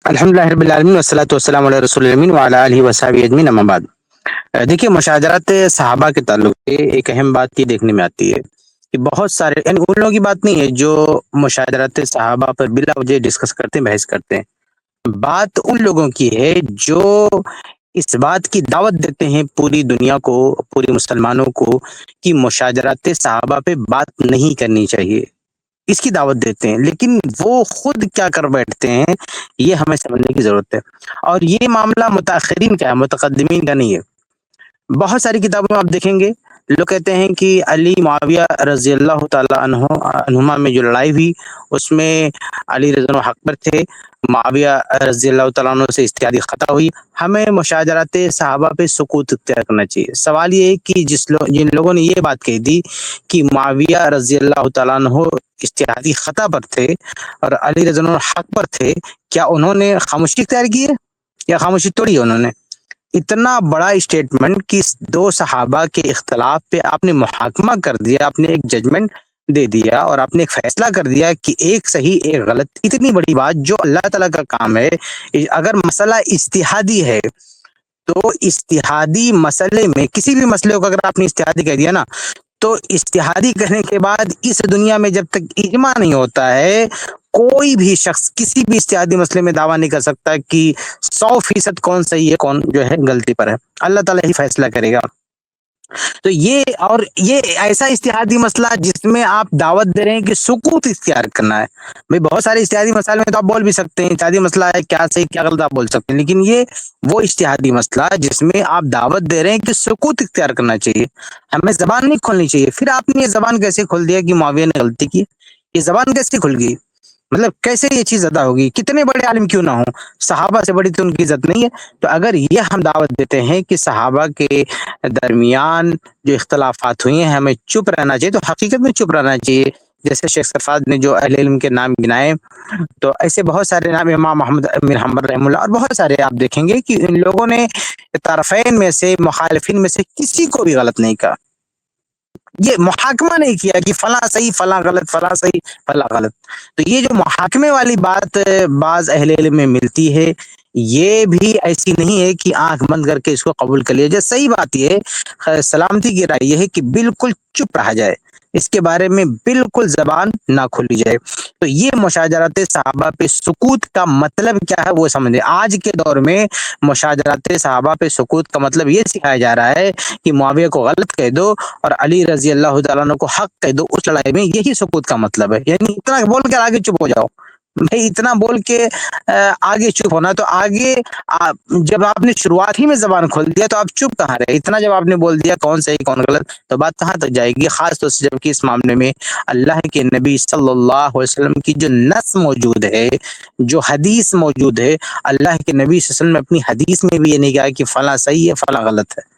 الحمد للہ رب العالمین والصلاۃ والسلام علی رسول الامین وعلی آلہ وصحبہ اجمعین اما بعد۔ دیکھیے، مشاجرات صحابہ کے تعلق سے ایک اہم بات یہ دیکھنے میں آتی ہے کہ بہت سارے، یعنی ان لوگوں کی بات نہیں ہے جو مشاجرات صحابہ پر بلا وجہ ڈسکس کرتے ہیں، بحث کرتے ہیں۔ بات ان لوگوں کی ہے جو اس بات کی دعوت دیتے ہیں پوری دنیا کو، پوری مسلمانوں کو، کہ مشاجرات صحابہ پہ بات نہیں کرنی چاہیے، اس کی دعوت دیتے ہیں، لیکن وہ خود کیا کر بیٹھتے ہیں یہ ہمیں سمجھنے کی ضرورت ہے۔ اور یہ معاملہ متاخرین کا ہے، متقدمین کا نہیں ہے۔ بہت ساری کتابوں میں آپ دیکھیں گے لوگ کہتے ہیں کہ علی معاویہ رضی اللہ تعالی عنہما میں جو لڑائی ہوئی اس میں علی رضی اللہ عنہ حق پر تھے، معاویہ رضی اللہ تعالیٰ عنہ سے اجتہادی خطا ہوئی۔ ہمیں مشاجرات صحابہ پہ سکوت اختیار کرنا چاہیے۔ سوال یہ ہے کہ جن لوگوں نے یہ بات کہی تھی کہ معاویہ رضی اللہ تعالیٰ عنہ اجتہادی خطا پر تھے اور علی رضی اللہ عنہ حق پر تھے، کیا انہوں نے خاموشی اختیار کی ہے یا خاموشی توڑی ہے انہوں نے؟ اتنا بڑا اسٹیٹمنٹ کہ دو صحابہ کے اختلاف پہ آپ نے محاکمہ کر دیا، آپ نے ایک ججمنٹ دے دیا اور آپ نے ایک فیصلہ کر دیا کہ ایک صحیح ایک غلط، اتنی بڑی بات جو اللہ تعالیٰ کا کام ہے۔ اگر مسئلہ اجتہادی ہے تو اجتہادی مسئلے میں کسی بھی مسئلے کو اگر آپ نے اجتہادی کہہ دیا نا، تو اجتہادی کرنے کے بعد اس دنیا میں جب تک اجماع نہیں ہوتا ہے، کوئی بھی شخص کسی بھی اجتہادی مسئلے میں دعویٰ نہیں کر سکتا کہ 100% کون صحیح ہے کون جو ہے غلطی پر ہے۔ اللہ تعالیٰ ہی فیصلہ کرے گا۔ تو یہ ایسا اجتہادی مسئلہ جس میں آپ دعوت دے رہے ہیں کہ سکوت اختیار کرنا ہے۔ بھئی بہت سارے اجتہادی مسائل میں تو آپ بول بھی سکتے ہیں، اجتہادی مسئلہ ہے کیا صحیح کیا غلط آپ بول سکتے ہیں، لیکن یہ وہ اجتہادی مسئلہ جس میں آپ دعوت دے رہے ہیں کہ سکوت اختیار کرنا چاہیے، ہمیں زبان نہیں کھولنی چاہیے۔ پھر آپ نے یہ زبان کیسے کھول دیا کہ معاویہ نے غلطی کی؟ یہ زبان کیسے کھل گئی؟ مطلب کیسے یہ چیز ادا ہوگی؟ کتنے بڑے عالم کیوں نہ ہوں، صحابہ سے بڑی تو ان کی عزت نہیں ہے۔ تو اگر یہ ہم دعوت دیتے ہیں کہ صحابہ کے درمیان جو اختلافات ہوئی ہیں ہمیں چپ رہنا چاہیے، تو حقیقت میں چپ رہنا چاہیے۔ جیسے شیخ صفاد نے جو اہل علم کے نام گنائے، تو ایسے بہت سارے نام، امام محمد بن حنبل رحمہ اللہ اور بہت سارے آپ دیکھیں گے کہ ان لوگوں نے طرفین میں سے، مخالفین میں سے کسی کو بھی غلط نہیں کہا، یہ محاکمہ نہیں کیا کہ فلاں صحیح فلاں غلط، فلاں صحیح فلاں غلط۔ تو یہ جو محاکمے والی بات بعض اہل علم میں ملتی ہے، یہ بھی ایسی نہیں ہے کہ آنکھ بند کر کے اس کو قبول کر لیا جائے۔ صحیح بات یہ ہے، سلامتی کی رائے یہ ہے کہ بالکل چپ رہا جائے، اس کے بارے میں بالکل زبان نہ کھولی جائے۔ تو یہ مشاجرات صحابہ پہ سکوت کا مطلب کیا ہے وہ سمجھیں۔ آج کے دور میں مشاجرات صحابہ پہ سکوت کا مطلب یہ سکھایا جا رہا ہے کہ معاویہ کو غلط کہہ دو اور علی رضی اللہ تعالیٰ عنہ کو حق کہہ دو، اس لڑائی میں یہی سکوت کا مطلب ہے۔ یعنی اتنا بول کر آگے چپ ہو جاؤ، بھائی اتنا بول کے آگے چپ ہونا، تو آگے جب آپ نے شروعات ہی میں زبان کھول دیا تو آپ چپ کہاں رہے؟ اتنا جب آپ نے بول دیا کون صحیح کون غلط، تو بات کہاں تک جائے گی؟ خاص طور سے جب کہ اس معاملے میں اللہ کے نبی صلی اللہ علیہ وسلم کی جو نص موجود ہے، جو حدیث موجود ہے، اللہ کے نبی صلی اللہ علیہ وسلم نے اپنی حدیث میں بھی یہ نہیں کہا کہ فلاں صحیح ہے فلاں غلط ہے۔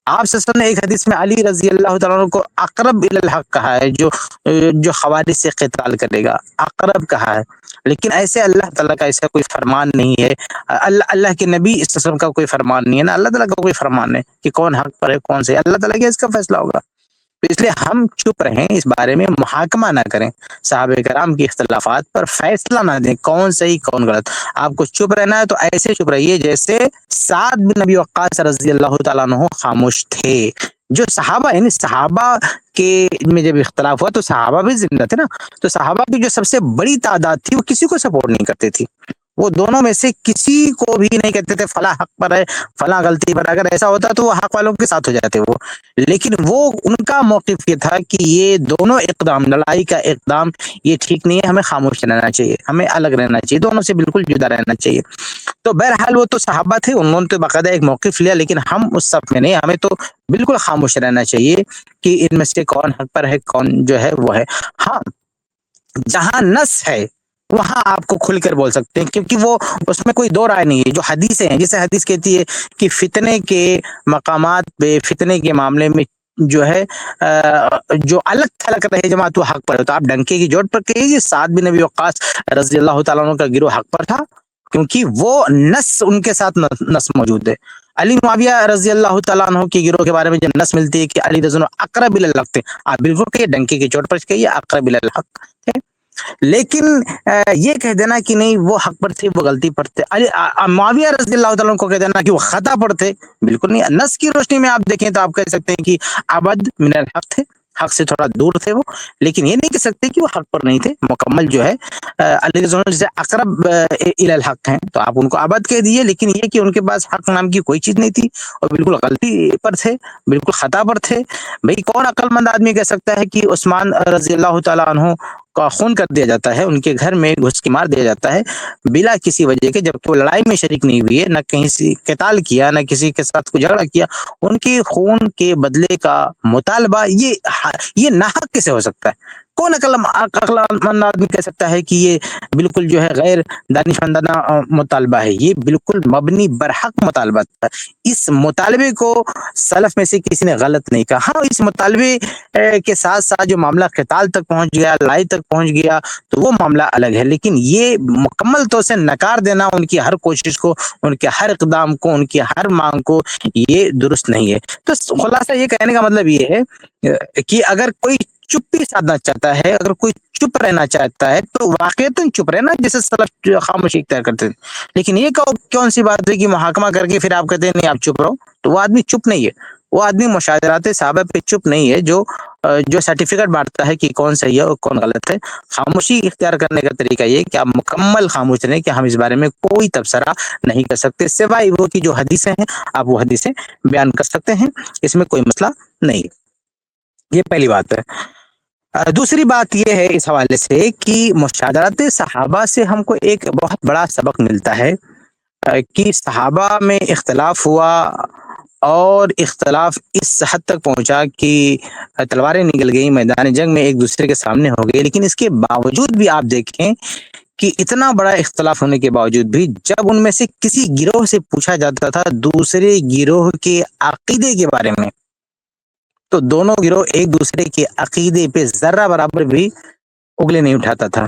آپ صلی اللہ علیہ وسلم نے ایک حدیث میں علی رضی اللہ تعالیٰ عنہ کو اقرب الی الحق کہا ہے، جو خوارج سے قتال کرے گا، اقرب کہا ہے۔ لیکن ایسے اللہ تعالیٰ کا ایسا کوئی فرمان نہیں ہے، اللہ کے نبی صلی اللہ علیہ وسلم کا کوئی فرمان نہیں ہے نا، اللہ تعالیٰ کا کوئی فرمان ہے کہ کون حق پر ہے کون سے، اللہ تعالیٰ کا اس کا فیصلہ ہوگا۔ تو اس لیے ہم چپ رہیں، اس بارے میں محاکمہ نہ کریں، صحابہ کرام کی اختلافات پر فیصلہ نہ دیں کون صحیح کون غلط۔ آپ کو چپ رہنا ہے تو ایسے چپ رہیے جیسے سعد بن نبی وقاص رضی اللہ تعالیٰ عنہ خاموش تھے۔ جو صحابہ یعنی صحابہ کے میں جب اختلاف ہوا تو صحابہ بھی زندہ تھے نا، تو صحابہ کی جو سب سے بڑی تعداد تھی وہ کسی کو سپورٹ نہیں کرتی تھی، وہ دونوں میں سے کسی کو بھی نہیں کہتے تھے فلاں حق پر ہے فلاں غلطی پر۔ اگر ایسا ہوتا تو وہ حق والوں کے ساتھ ہو جاتے وہ، لیکن وہ ان کا موقف یہ تھا کہ یہ دونوں اقدام، لڑائی کا اقدام یہ ٹھیک نہیں ہے، ہمیں خاموش رہنا چاہیے، ہمیں الگ رہنا چاہیے، دونوں سے بالکل جدا رہنا چاہیے۔ تو بہرحال وہ تو صحابہ تھے، انہوں نے تو باقاعدہ ایک موقف لیا، لیکن ہم اس صف میں نہیں، ہمیں تو بالکل خاموش رہنا چاہیے کہ ان میں سے کون حق پر ہے کون جو ہے وہ ہے۔ ہاں، جہاں نص ہے وہاں آپ کو کھل کر بول سکتے ہیں، کیونکہ وہ اس میں کوئی دو رائے نہیں ہے۔ جو حدیثیں ہیں، جیسے حدیث کہتی ہے کہ فتنے کے مقامات پہ، فتنے کے معاملے میں جو ہے جو الگ تھلگ رہے جماعت وہ حق پر ہے، تو آپ ڈنکے کی جوٹ پر کہیے کہ سعد بن نبی وقاص رضی اللہ تعالیٰ عنہ کا گروہ حق پر تھا، کیونکہ وہ نص ان کے ساتھ نص موجود ہے۔ علی معاویہ رضی اللہ تعالیٰ عنہ کے گروہ کے بارے میں جب نص ملتی ہے کہ علی رضی اللہ عنہ اقرب الی الحق تھے، آپ بالکل کہیے ڈنکے کی چوٹ پر کہیے اقرب الی الحق تھے۔ لیکن یہ کہہ دینا کہ نہیں وہ حق پر تھے، وہ غلطی پر تھے، معاویہ رضی اللہ تعالیٰ عنہ کو کہہ دینا کہ وہ خطا پر تھے، بالکل نہیں۔ نص کی روشنی میں آپ دیکھیں تو آپ کہہ سکتے ہیں کہ ابد من الحق تھے، حق سے تھوڑا دور تھے وہ، لیکن یہ نہیں کہہ سکتے کہ وہ حق پر نہیں تھے، مکمل جو ہے اللہ سے اقرب الی الحق ہیں، تو آپ ان کو ابد کہہ دیے، لیکن یہ کہ ان کے پاس حق نام کی کوئی چیز نہیں تھی اور بالکل غلطی پر تھے، بالکل خطا پر تھے۔ بھئی کون عقل مند آدمی کہہ سکتا ہے کہ عثمان رضی اللہ تعالیٰ عنہ کا خون کر دیا جاتا ہے، ان کے گھر میں گھس کے مار دیا جاتا ہے بلا کسی وجہ کے، جبکہ وہ لڑائی میں شریک نہیں ہوئی ہے، نہ کہیں سے قتال کیا، نہ کسی کے ساتھ کوئی جھگڑا کیا، ان کے خون کے بدلے کا مطالبہ یہ ناحق کیسے ہو سکتا ہے؟ کون عقل مند آدمی کہہ سکتا ہے کہ یہ بالکل جو ہے غیر دانشمندانہ مطالبہ ہے؟ یہ بالکل مبنی برحق مطالبہ تھا۔ اس مطالبے کو سلف میں سے کسی نے غلط نہیں کہا۔ ہاں، اس مطالبے کے ساتھ ساتھ جو معاملہ قتال تک پہنچ گیا، لڑائی تک پہنچ گیا، تو وہ معاملہ الگ ہے، لیکن یہ مکمل طور سے نکار دینا ان کی ہر کوشش کو، ان کے ہر اقدام کو، ان کی ہر مانگ کو، یہ درست نہیں ہے۔ تو خلاصہ یہ کہنے کا مطلب یہ ہے کہ اگر کوئی چپی سادھنا چاہتا ہے، اگر کوئی چپ رہنا چاہتا ہے تو واقعتاً چپ رہنا، جیسے سلف خاموشی اختیار کرتے تھے۔ لیکن یہ کون سی بات ہے کہ محاکمہ کر کے پھر آپ کہتے ہیں نہیں آپ چپ رہو؟ تو وہ آدمی چپ نہیں ہے، وہ آدمی مشاجرات صحابہ پہ چپ نہیں ہے، جو سرٹیفکیٹ بانٹتا ہے کہ کون صحیح ہے اور کون غلط ہے۔ خاموشی اختیار کرنے کا طریقہ یہ کہ آپ مکمل خاموش رہیں کہ ہم اس بارے میں کوئی تبصرہ نہیں کر سکتے، سوائے وہ کی جو حدیثیں ہیں آپ وہ حدیثیں بیان کر سکتے ہیں، اس میں کوئی مسئلہ نہیں۔ یہ پہلی بات ہے۔ دوسری بات یہ ہے اس حوالے سے کہ مشاجرات صحابہ سے ہم کو ایک بہت بڑا سبق ملتا ہے کہ صحابہ میں اختلاف ہوا اور اختلاف اس حد تک پہنچا کہ تلواریں نکل گئی، میدان جنگ میں ایک دوسرے کے سامنے ہو گئی، لیکن اس کے باوجود بھی آپ دیکھیں کہ اتنا بڑا اختلاف ہونے کے باوجود بھی جب ان میں سے کسی گروہ سے پوچھا جاتا تھا دوسرے گروہ کے عقیدے کے بارے میں، تو دونوں گروہ ایک دوسرے کے عقیدے پہ ذرہ برابر بھی اگلے نہیں اٹھاتا تھا۔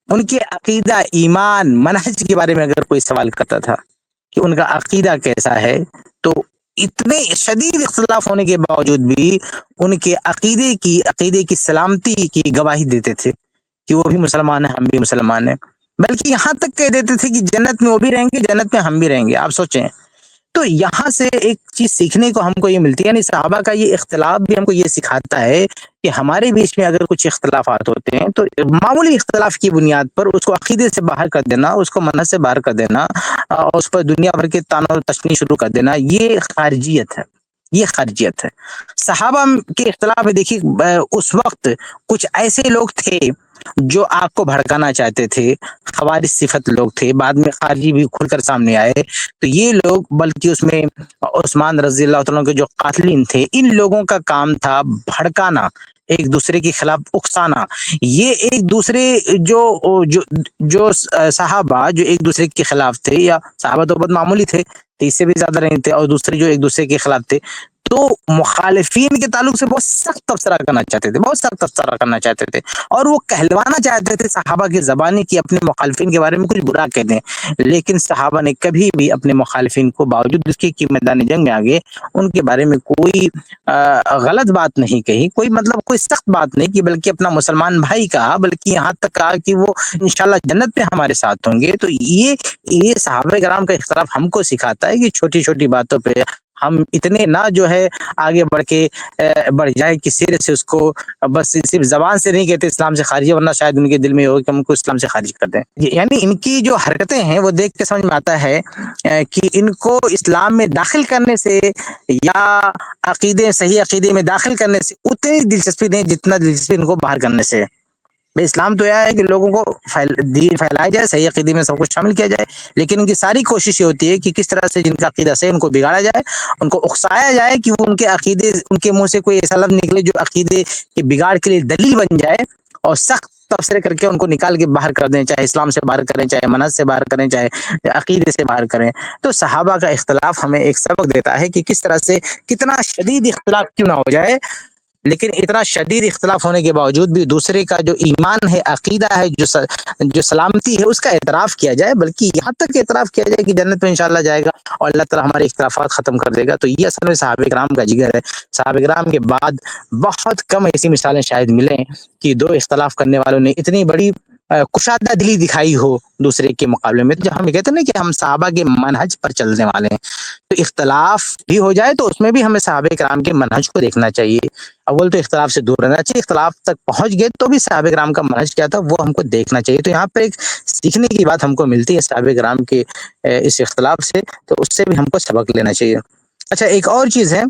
ان کے عقیدہ، ایمان، منہج کے بارے میں اگر کوئی سوال کرتا تھا کہ ان کا عقیدہ کیسا ہے، تو اتنے شدید اختلاف ہونے کے باوجود بھی ان کے عقیدے کی سلامتی کی گواہی دیتے تھے کہ وہ بھی مسلمان ہیں، ہم بھی مسلمان ہیں، بلکہ یہاں تک کہہ دیتے تھے کہ جنت میں وہ بھی رہیں گے، جنت میں ہم بھی رہیں گے۔ آپ سوچیں، تو یہاں سے ایک چیز سیکھنے کو ہم کو یہ ملتی ہے، یعنی صحابہ کا یہ اختلاف بھی ہم کو یہ سکھاتا ہے کہ ہمارے بیچ میں اگر کچھ اختلافات ہوتے ہیں تو معمولی اختلاف کی بنیاد پر اس کو عقیدے سے باہر کر دینا، اس کو منہج سے باہر کر دینا، اس پر دنیا بھر کے طعن و تشنیع شروع کر دینا، یہ خارجیت ہے، یہ خارجیت ہے۔ صحابہ کے اختلاف میں دیکھیے اس وقت کچھ ایسے لوگ تھے جو آپ کو بھڑکانا چاہتے تھے، خوارج صفت لوگ تھے، بعد میں خارجی بھی کھل کر سامنے آئے، تو یہ لوگ، بلکہ اس میں عثمان رضی اللہ تعالیٰ کے جو قاتلین تھے، ان لوگوں کا کام تھا بھڑکانا، ایک دوسرے کے خلاف اکسانا۔ یہ ایک دوسرے جو صحابہ جو ایک دوسرے کے خلاف تھے، یا صحابہ تو بہت معمولی تھے، 30 سے بھی زیادہ نہیں تھے، اور دوسرے جو ایک دوسرے کے خلاف تھے، تو مخالفین کے تعلق سے بہت سخت تبصرہ کرنا چاہتے تھے، بہت سخت تبصرہ کرنا چاہتے تھے، اور وہ کہلوانا چاہتے تھے صحابہ کی زبانی کی اپنے مخالفین کے بارے میں کچھ برا کہہ دیں، لیکن صحابہ نے کبھی بھی اپنے مخالفین کو، باوجود اس کے کہ میدان جنگ میں آگے، ان کے بارے میں کوئی غلط بات نہیں کہی، کوئی سخت بات نہیں کی، بلکہ اپنا مسلمان بھائی کہا، بلکہ یہاں تک کہا کہ وہ انشاءاللہ جنت میں ہمارے ساتھ ہوں گے۔ تو یہ صحابہ کرام کا اختلاف ہم کو سکھاتا ہے کہ چھوٹی چھوٹی باتوں پہ ہم اتنے نہ جو ہے آگے بڑھ جائے کہ سر سے اس کو بس صرف زبان سے نہیں کہتے اسلام سے خارج ہے، ورنہ شاید ان کے دل میں ہو کہ ہم کو اسلام سے خارج کر دیں۔ یعنی ان کی جو حرکتیں ہیں وہ دیکھ کے سمجھ میں آتا ہے کہ ان کو اسلام میں داخل کرنے سے یا صحیح عقیدے میں داخل کرنے سے اتنی دلچسپی نہیں جتنا دلچسپی ان کو باہر کرنے سے۔ اسلام تو یہ ہے کہ لوگوں کو دین پھیلایا جائے، صحیح عقیدے میں سب کچھ شامل کیا جائے، لیکن ان کی ساری کوشش یہ ہوتی ہے کہ کس طرح سے جن کا عقیدہ صحیح ان کو بگاڑا جائے، ان کو اکسایا جائے کہ وہ ان کے عقیدے، ان کے منہ سے کوئی ایسا لفظ نکلے جو عقیدے کے بگاڑ کے لیے دلیل بن جائے، اور سخت تبصرے کر کے ان کو نکال کے باہر کر دیں، چاہے اسلام سے باہر کریں، چاہے منہج سے باہر کریں، چاہے عقیدے سے باہر کریں۔ تو صحابہ کا اختلاف ہمیں ایک سبق دیتا ہے کہ کس طرح سے کتنا شدید اختلاف کیوں نہ ہو جائے، لیکن اتنا شدید اختلاف ہونے کے باوجود بھی دوسرے کا جو ایمان ہے، عقیدہ ہے، جو سلامتی ہے، اس کا اعتراف کیا جائے، بلکہ یہاں تک اعتراف کیا جائے کہ جنت میں انشاءاللہ جائے گا اور اللہ تعالیٰ ہمارے اختلافات ختم کر دے گا. تو یہ اصل میں صحابہ کرام کا جگر ہے. صحابہ کرام کے بعد بہت کم ایسی مثالیں شاید ملیں کہ دو اختلاف کرنے والوں نے اتنی بڑی کشادہ دلی دکھائی ہو دوسرے کے مقابلے میں. جب ہم کہتے ہیں نا کہ ہم صحابہ کے منہج پر چلنے والے ہیں، تو اختلاف بھی ہو جائے تو اس میں بھی ہمیں صحابہ کرام کے منہج کو دیکھنا چاہیے. اول تو اختلاف سے دور رہنا چاہیے، اختلاف تک پہنچ گئے تو بھی صحابہ کرام کا منہج کیا تھا وہ ہم کو دیکھنا چاہیے. تو یہاں پہ ایک سیکھنے کی بات ہم کو ملتی ہے صحابہ کرام کے اس اختلاف سے، تو اس سے بھی ہم کو سبق لینا چاہیے. اچھا، ایک اور چیز ہے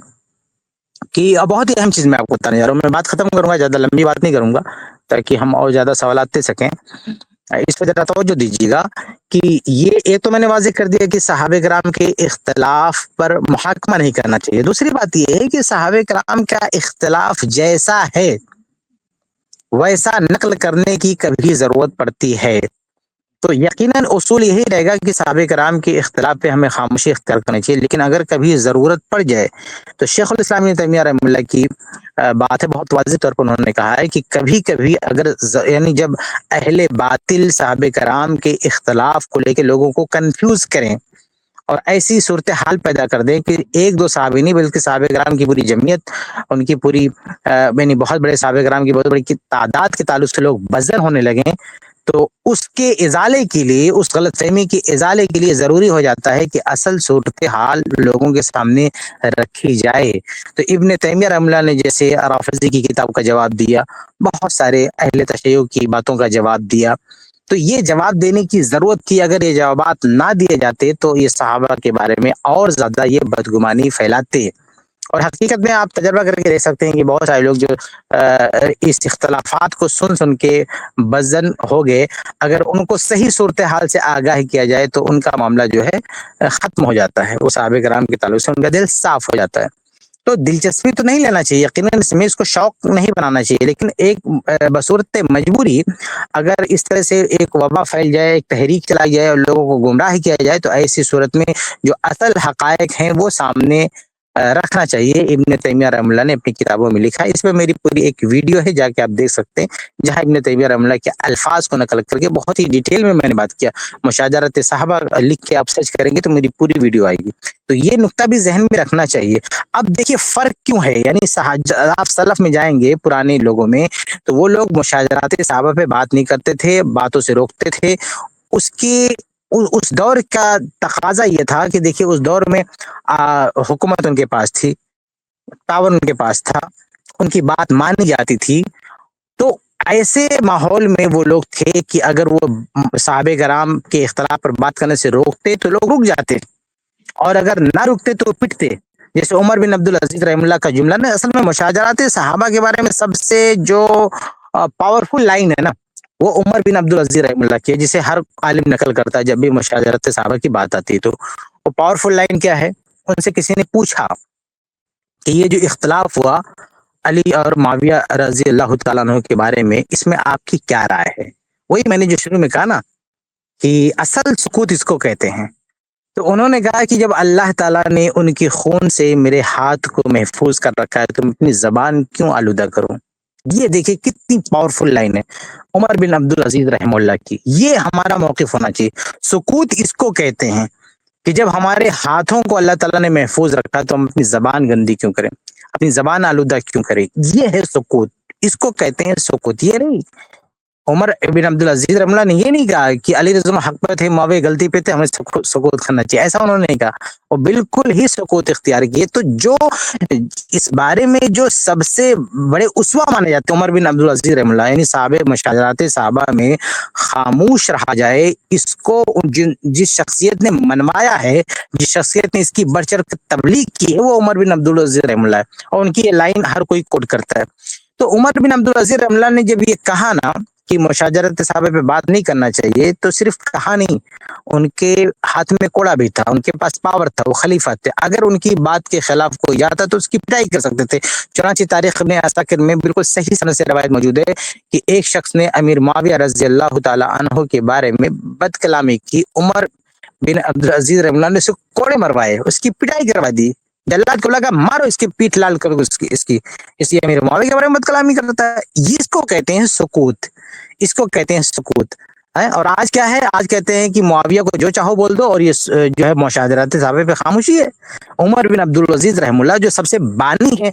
کہ بہت ہی اہم چیز میں آپ کو بتانے جا رہا ہوں. میں بات ختم کروں گا، زیادہ لمبی بات نہیں کروں گا تاکہ ہم اور زیادہ سوالات دے سکیں. اس پہ ذرا توجہ دیجیے گا کہ یہ تو میں نے واضح کر دیا کہ صحابہ کرام کے اختلاف پر محاکمہ نہیں کرنا چاہیے. دوسری بات یہ ہے کہ صحابہ کرام کا اختلاف جیسا ہے ویسا نقل کرنے کی کبھی ضرورت پڑتی ہے. تو یقیناً اصول یہی رہے گا کہ صحابہ کرام کے اختلاف پہ ہمیں خاموشی اختیار کرنی چاہیے. لیکن اگر کبھی ضرورت پڑ جائے تو شیخ الاسلام ابن تیمیہ رحمہ اللہ کی بات ہے، بہت واضح طور پر انہوں نے کہا ہے کہ کبھی کبھی اگر یعنی جب اہل باطل صحابہ کرام کے اختلاف کو لے کے لوگوں کو کنفیوز کریں اور ایسی صورتحال پیدا کر دیں کہ ایک دو صحابی نہیں بلکہ صحابہ کرام کی پوری جمعیت، ان کی پوری یعنی بہت بڑے صحابہ کرام کی بہت بڑی تعداد کے تعلق سے لوگ بزر ہونے لگیں، تو اس کے ازالے کے لیے، اس غلط فہمی کے ازالے کے لیے ضروری ہو جاتا ہے کہ اصل صورتحال لوگوں کے سامنے رکھی جائے. تو ابن تیمیہ رحمہ اللہ نے جیسے رافضی کی کتاب کا جواب دیا، بہت سارے اہل تشیع کی باتوں کا جواب دیا، تو یہ جواب دینے کی ضرورت تھی. اگر یہ جوابات نہ دیے جاتے تو یہ صحابہ کے بارے میں اور زیادہ یہ بدگمانی پھیلاتے. اور حقیقت میں آپ تجربہ کر کے دیکھ سکتے ہیں کہ بہت سارے لوگ جو اس اختلافات کو سن کے بزن ہو گئے، اگر ان کو صحیح صورتحال سے آگاہ کیا جائے تو ان کا معاملہ جو ہے ختم ہو جاتا ہے. وہ صحابہ کرام کے تعلق سے ان کا دل صاف ہو جاتا ہے. تو دلچسپی تو نہیں لینا چاہیے، یقیناً اس میں اس کو شوق نہیں بنانا چاہیے، لیکن ایک بصورت مجبوری اگر اس طرح سے ایک وبا پھیل جائے، ایک تحریک چلائی جائے اور لوگوں کو گمراہ کیا جائے، تو ایسی صورت میں جو اصل حقائق ہیں وہ سامنے رکھنا چاہیے. ابن تیمیہ رحمہ اللہ نے اپنی کتابوں میں لکھا ہے. اس پہ میری پوری ایک ویڈیو ہے، جا کے آپ دیکھ سکتے ہیں، جہاں ابن تیمیہ رحمہ اللہ کے الفاظ کو نقل کر کے بہت ہی ڈیٹیل میں نے بات کیا. مشاجرت صحابہ لکھ کے آپ سرچ کریں گے تو میری پوری ویڈیو آئے گی. تو یہ نقطہ بھی ذہن میں رکھنا چاہیے. اب دیکھیے فرق کیوں ہے، یعنی آپ سلف میں جائیں گے پرانے لوگوں میں تو وہ لوگ مشاجرات صحابہ پہ بات نہیں کرتے تھے، باتوں سے روکتے تھے. اس دور کا تقاضا یہ تھا کہ دیکھیے اس دور میں حکومت ان کے پاس تھی، پاور ان کے پاس تھا، ان کی بات مانی جاتی تھی. تو ایسے ماحول میں وہ لوگ تھے کہ اگر وہ صحابہ کرام کے اختلاف پر بات کرنے سے روکتے تو لوگ رک جاتے، اور اگر نہ رکتے تو پٹتے. جیسے عمر بن عبدالعزیز رحمہ اللہ کا جملہ نا، اصل میں مشاجرات صحابہ کے بارے میں سب سے جو پاورفل لائن ہے نا، وہ عمر بن عبدالعزیز رحمہ اللہ کی ہے، جسے ہر عالم نقل کرتا ہے جب بھی مشاجرات صحابہ کی بات آتی ہے. تو وہ پاورفل لائن کیا ہے؟ ان سے کسی نے پوچھا کہ یہ جو اختلاف ہوا علی اور معاویہ رضی اللہ تعالیٰ عنہ کے بارے میں، اس میں آپ کی کیا رائے ہے؟ وہی میں نے جو شروع میں کہا نا کہ اصل سکوت اس کو کہتے ہیں. تو انہوں نے کہا کہ جب اللہ تعالیٰ نے ان کی خون سے میرے ہاتھ کو محفوظ کر رکھا ہے تو میں اپنی زبان کیوں آلودہ کروں؟ یہ دیکھیں کتنی پاورفل لائن ہے عمر بن عبدالعزیز رحمہ اللہ کی. یہ ہمارا موقف ہونا چاہیے. سکوت اس کو کہتے ہیں کہ جب ہمارے ہاتھوں کو اللہ تعالیٰ نے محفوظ رکھا تو ہم اپنی زبان گندی کیوں کریں، اپنی زبان آلودہ کیوں کریں. یہ ہے سکوت، اس کو کہتے ہیں سکوت. یہ نہیں عمر بن عبدالعزیز رحمہ اللہ نے یہ نہیں کہا کہ علی رضی اللہ حق پہ تھے، معاویہ غلطی پہ تھے، ہمیں سکوت کرنا چاہیے، ایسا انہوں نے نہیں کہا. وہ بالکل ہی سکوت اختیار کیے. تو جو اس بارے میں جو سب سے بڑے اسوہ مانے جاتے ہیں عمر بن عبدالعزیز رحمہ اللہ، یعنی صحابہ مشاجرات صحابہ میں خاموش رہا جائے، اس کو جس شخصیت نے منوایا ہے، جس شخصیت نے اس کی بڑھ چڑھ کر تبلیغ کی ہے، وہ عمر بن عبدالعزیز رحمہ اللہ ہے، اور ان کی یہ لائن ہر کوئی کوٹ کرتا ہے. تو عمر بن عبدالعزیز رحمہ اللہ نے جب یہ کہا نا کہ مشاجرت صحابہ پہ بات نہیں کرنا چاہیے، تو صرف کہا نہیں، ان کے ہاتھ میں کوڑا بھی تھا، ان کے پاس پاور تھا، وہ خلیفہ تھے. اگر ان کی بات کے خلاف کوئی جاتا تو اس کی پٹائی کر سکتے تھے. چنانچہ تاریخ ابن عساکر میں بالکل صحیح سند سے روایت موجود ہے کہ ایک شخص نے امیر معاویہ رضی اللہ تعالی عنہ کے بارے میں بد کلامی کی. عمر بن عبدالعزیز رحمہ اللہ نے اسے کوڑے مروائے، اس کی پٹائی کروا دی. جلاد کو لگا مارو اس کی پیٹھ لال کرو اس کی امیر معاویہ کے بارے میں بد کلامی کرتا ہے. اس کو کہتے ہیں سکوت, اس کو کہتے ہیں سکوت. اور آج کیا ہے, آج کہتے ہیں کہ معاویہ کو جو چاہو بول دو, اور یہ جو ہے مشاجرات صحابہ پہ خاموشی ہے. عمر بن عبد العزیز رحم اللہ جو سب سے بانی ہیں,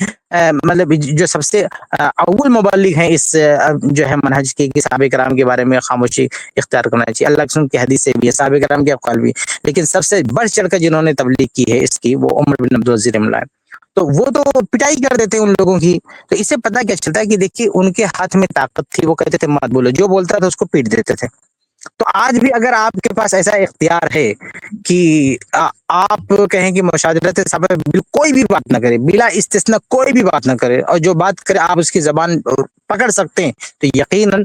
مطلب جو سب سے اول مبلغ ہیں اس جو ہے منہج کے صحابہ کرام کے بارے میں خاموشی اختیار کرنا چاہیے. اللہ کے رسول کی حدیث سے بھی ہے, صحابہ کرام کے اقوال بھی, لیکن سب سے بڑھ چڑھ کر جنہوں نے تبلیغ کی ہے اس کی, وہ عمر بن عبد العزیز رحم اللہ ہے. تو وہ تو پٹائی کر دیتے ہیں ان لوگوں کی. تو اس سے پتہ کیا چلتا ہے کہ دیکھیے ان کے ہاتھ میں طاقت تھی, وہ کہتے تھے مت بولو, جو بولتا تھا اس کو پیٹ دیتے تھے. تو آج بھی اگر آپ کے پاس ایسا اختیار ہے کہ آپ کہیں کہ مشاجرت صحابہ کوئی بھی بات نہ کرے, بلا استثناء کوئی بھی بات نہ کرے, اور جو بات کرے آپ اس کی زبان پکڑ سکتے ہیں, تو یقیناً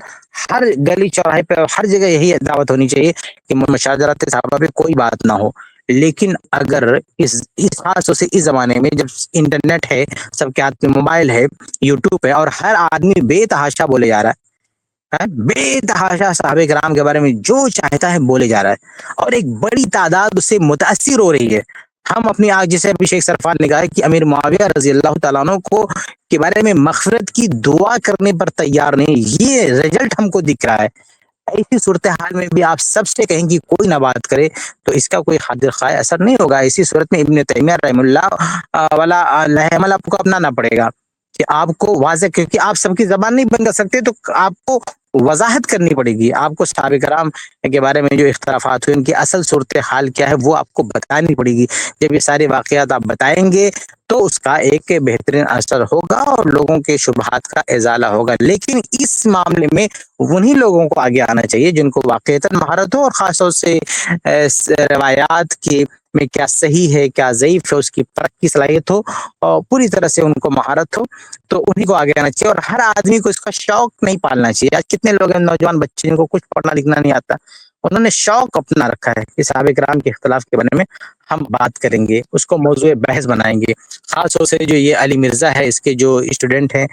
ہر گلی چوراہے پہ ہر جگہ یہی دعوت ہونی چاہیے کہ مشاجرت صحابہ پہ کوئی بات نہ ہو. لیکن اگر اس خاص طور سے اس زمانے میں جب انٹرنیٹ ہے, سب کے ہاتھ میں موبائل ہے, یوٹیوب ہے, اور ہر آدمی بے تحاشا بولے جا رہا ہے, بے تحاشا صحابہ کرام کے بارے میں جو چاہتا ہے بولے جا رہا ہے, اور ایک بڑی تعداد اس سے متاثر ہو رہی ہے. ہم اپنی آگ جسے ابھی شیخ سرفان نے کہا کہ امیر معاویہ رضی اللہ تعالیٰ عنہ کو کے بارے میں مغفرت کی دعا کرنے پر تیار نہیں, یہ رزلٹ ہم کو دکھ رہا ہے. ایسی صورتحال میں بھی آپ سب سے کہیں کہ کوئی نہ بات کرے, تو اس کا کوئی حد خواہ اثر نہیں ہوگا. اسی صورت میں ابن تیمیہ رحم اللہ والا عمل آپ کو اپنانا پڑے گا کہ آپ کو واضح, کیونکہ آپ سب کی زبان نہیں بند کر سکتے, تو آپ کو وضاحت کرنی پڑے گی. آپ کو صحابہ کرام کے بارے میں جو اختلافات ہوئے ان کی اصل صورتحال کیا ہے وہ آپ کو بتانی پڑے گی. جب یہ سارے واقعات آپ بتائیں گے تو اس کا ایک بہترین اثر ہوگا اور لوگوں کے شبہات کا ازالہ ہوگا. لیکن اس معاملے میں انہی لوگوں کو آگے آنا چاہیے جن کو واقعتاً مہارت ہو, اور خاص طور سے روایات کی میں کیا صحیح ہے کیا ضعیف ہے اس کی پرکھ کی صلاحیت ہو, اور پوری طرح سے ان کو مہارت ہو, تو انہی کو آگے آنا چاہیے. اور ہر آدمی کو اس کا شوق نہیں پالنا چاہیے. آج کتنے لوگ ہیں نوجوان بچے جن کو کچھ پڑھنا لکھنا نہیں آتا, انہوں نے شوق اپنا رکھا ہے کہ صحابہ کرام کے اختلاف کے بارے میں ہم بات کریں گے, اس کو موضوع بحث بنائیں گے. خاص طور سے جو یہ علی مرزا ہے, اس کے جو اسٹوڈنٹ ہیں,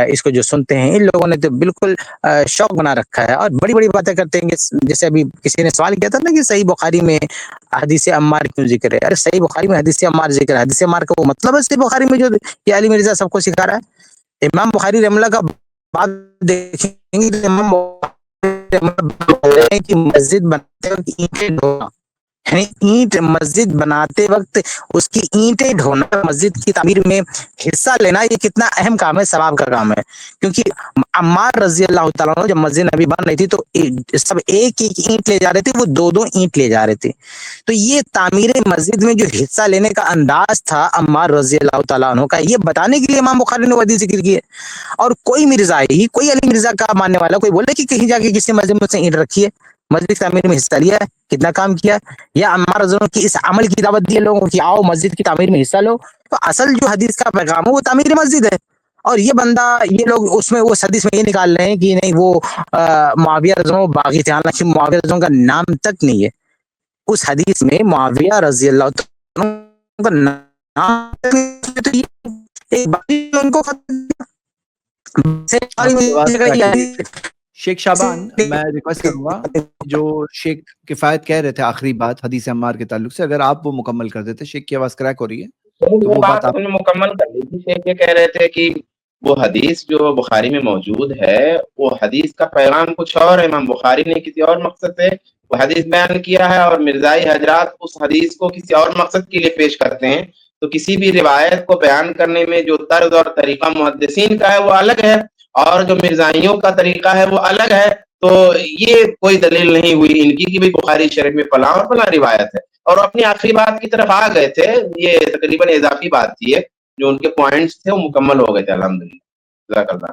اس کو جو سنتے ہیں, ان لوگوں نے تو بالکل شوق بنا رکھا ہے, اور بڑی بڑی باتیں کرتے ہیں. جیسے ابھی کسی نے سوال کیا تھا نا کہ صحیح بخاری میں حدیث عمار کیوں ذکر ہے. ارے صحیح بخاری میں حدیث عمار ذکر ہے, حدیث عمار کا وہ مطلب ہے صحیح بخاری میں جو یہ علی مرزا سب کو سکھا رہا ہے. امام بخاری رحمہ اللہ کا بات دیکھیں گے, امام بخاری کی مسجد بناتے وقت اینٹیں ڈھونا, یعنی اینٹ مسجد بناتے وقت اس کی اینٹیں ڈھونا, مسجد کی تعمیر میں حصہ لینا, یہ کتنا اہم کام ہے, ثواب کا کام ہے. کیونکہ عمار رضی اللہ تعالیٰ عنہ جب مسجد نبی بن رہی تھی تو سب ایک ایک اینٹ لے جا رہے تھے, وہ دو دو اینٹ لے جا رہے تھے. تو یہ تعمیر مسجد میں جو حصہ لینے کا انداز تھا عمار رضی اللہ تعالیٰ عنہ کا, یہ بتانے کے لیے امام بخاری نے حدیث ذکر کی ہے. اور کوئی مرزا ہی, کوئی علی مرزا کا ماننے والا کوئی بولے کہ کہیں جا کے کسی مسجد میں سے اینٹ رکھی ہے, مسجد کی تعمیر میں حصہ لیا ہے, کتنا کام کیا, یا عمار رضی اللہ کی اس عمل کی دعوت دی ہے لوگوں کی آؤ مسجد کی تعمیر میں حصہ لو. تو اصل جو حدیث کا پیغام ہے وہ تعمیر مسجد ہے. اور یہ بندہ, یہ لوگ اس میں وہ حدیث میں یہ نکال رہے ہیں کہ نہیں وہ معاویہ رضی اللہ عنہ باغی تھے, حالانکہ معاویہ رضی اللہ عنہ کا نام تک نہیں ہے اس حدیث میں. معاویہ رضی اللہ عنہ کا نام تک نہیں, تو یہ ایک باقی ان کو شیخ شعبان, میں ریکویسٹ کروں گا, جو شیخ کفایت کہہ رہے تھے آخری بات حدیث عمار کے تعلق سے, اگر آپ وہ مکمل کر دیتے. شیخ کی آواز کریک ہو رہی ہے, تو وہ بات آپ نے مکمل کر لی تھی. شیخ یہ کہہ رہے تھے کہ وہ حدیث جو بخاری میں موجود ہے وہ حدیث کا پیغام کچھ اور ہے, امام بخاری نے کسی اور مقصد سے وہ حدیث بیان کیا ہے, اور مرزائی حضرات اس حدیث کو کسی اور مقصد کے لیے پیش کرتے ہیں. تو کسی بھی روایت کو بیان کرنے میں جو طرز اور طریقہ محدثین کا ہے وہ الگ ہے, اور جو مرزائیوں کا طریقہ ہے وہ الگ ہے. تو یہ کوئی دلیل نہیں ہوئی ان کی کہ بھی بخاری شریف میں فلاں اور فلاں روایت ہے. اور اپنی آخری بات کی طرف آ گئے تھے, یہ تقریباً اضافی بات تھی ہے, جو ان کے پوائنٹس تھے وہ مکمل ہو گئے تھے الحمدللہ. جزاک اللہ.